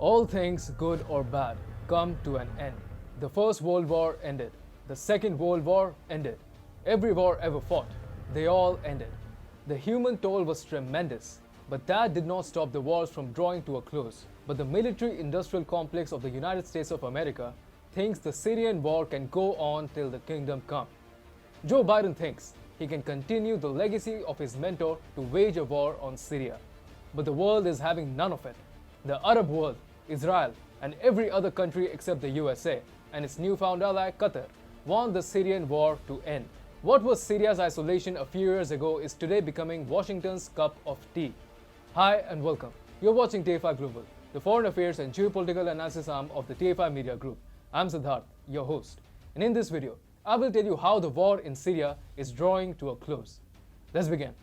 All things, good or bad, come to an end. The First World War ended. The Second World War ended. Every war ever fought, they all ended. The human toll was tremendous, but that did not stop the wars from drawing to a close. But the military-industrial complex of the United States of America thinks the Syrian war can go on till the kingdom come. Joe Biden thinks he can continue the legacy of his mentor to wage a war on Syria. But the world is having none of it. The Arab world, Israel, and every other country except the USA and its newfound ally Qatar want the Syrian war to end. What was Syria's isolation a few years ago is today becoming Washington's cup of tea. Hi and welcome. You're watching TFI Global, the foreign affairs and geopolitical analysis arm of the TFI Media Group. I'm Siddharth, your host. And in this video, I will tell you how the war in Syria is drawing to a close. Let's begin.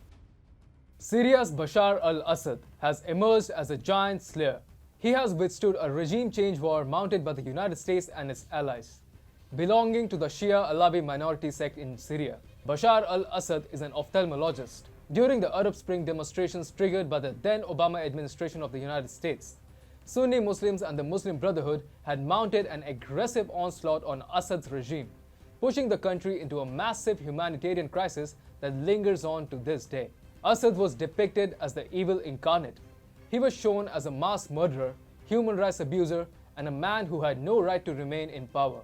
Syria's Bashar al-Assad has emerged as a giant slayer. He has withstood a regime change war mounted by the United States and its allies. Belonging to the Shia Alawi minority sect in Syria, Bashar al-Assad is an ophthalmologist. During the Arab Spring demonstrations triggered by the then Obama administration of the United States, Sunni Muslims and the Muslim Brotherhood had mounted an aggressive onslaught on Assad's regime, pushing the country into a massive humanitarian crisis that lingers on to this day. Assad was depicted as the evil incarnate. He was shown as a mass murderer, human rights abuser, and a man who had no right to remain in power.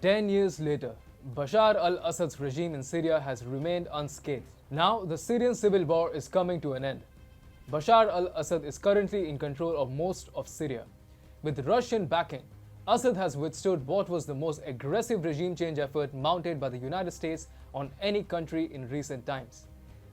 10 years later, Bashar al-Assad's regime in Syria has remained unscathed. Now, the Syrian civil war is coming to an end. Bashar al-Assad is currently in control of most of Syria. With Russian backing, Assad has withstood what was the most aggressive regime change effort mounted by the United States on any country in recent times.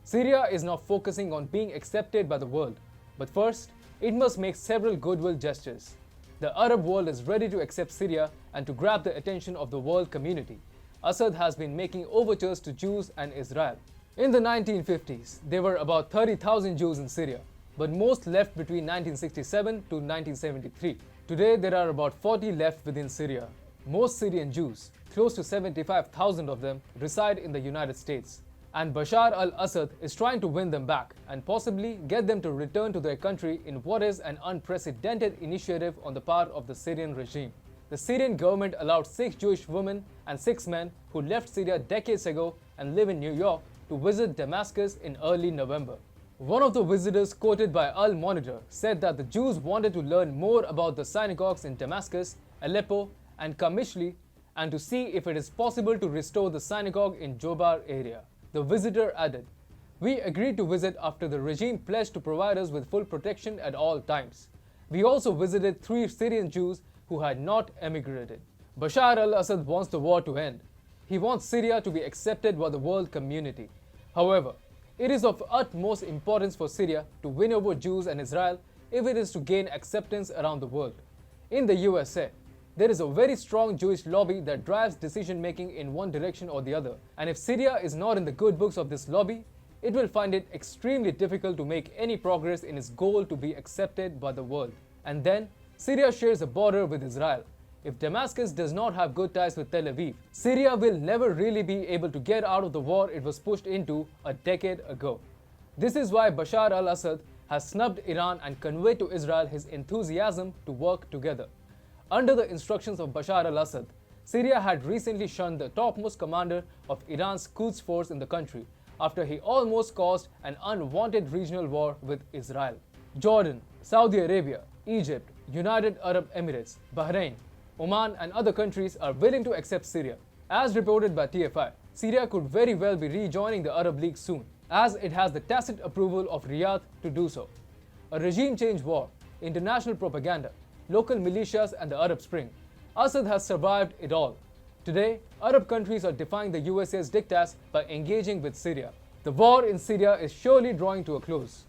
Syria is now focusing on being accepted by the world, but first, it must make several goodwill gestures. The Arab world is ready to accept Syria and to grab the attention of the world community. Assad has been making overtures to Jews and Israel. In the 1950s, there were about 30,000 Jews in Syria, but most left between 1967 to 1973. Today, there are about 40 left within Syria. Most Syrian Jews, close to 75,000 of them, reside in the United States. And Bashar al-Assad is trying to win them back and possibly get them to return to their country in what is an unprecedented initiative on the part of the Syrian regime. The Syrian government allowed 6 Jewish women and 6 men who left Syria decades ago and live in New York to visit Damascus in early November. One of the visitors quoted by Al Monitor said that the Jews wanted to learn more about the synagogues in Damascus, Aleppo, and Qamishli and to see if it is possible to restore the synagogue in Jobar area. The visitor added, "We agreed to visit after the regime pledged to provide us with full protection at all times. We also visited 3 Syrian Jews who had not emigrated." Bashar al-Assad wants the war to end. He wants Syria to be accepted by the world community. However, it is of utmost importance for Syria to win over Jews and Israel if it is to gain acceptance around the world. In the USA, there is a very strong Jewish lobby that drives decision-making in one direction or the other. And if Syria is not in the good books of this lobby, it will find it extremely difficult to make any progress in its goal to be accepted by the world. And then, Syria shares a border with Israel. If Damascus does not have good ties with Tel Aviv, Syria will never really be able to get out of the war it was pushed into a decade ago. This is why Bashar al-Assad has snubbed Iran and conveyed to Israel his enthusiasm to work together. Under the instructions of Bashar al-Assad, Syria had recently shunned the topmost commander of Iran's Quds force in the country after he almost caused an unwanted regional war with Israel. Jordan, Saudi Arabia, Egypt, United Arab Emirates, Bahrain, Oman and other countries are willing to accept Syria. As reported by TFI, Syria could very well be rejoining the Arab League soon, as it has the tacit approval of Riyadh to do so. A regime change war, international propaganda, local militias and the Arab Spring. Assad has survived it all. Today, Arab countries are defying the USA's diktats by engaging with Syria. The war in Syria is surely drawing to a close.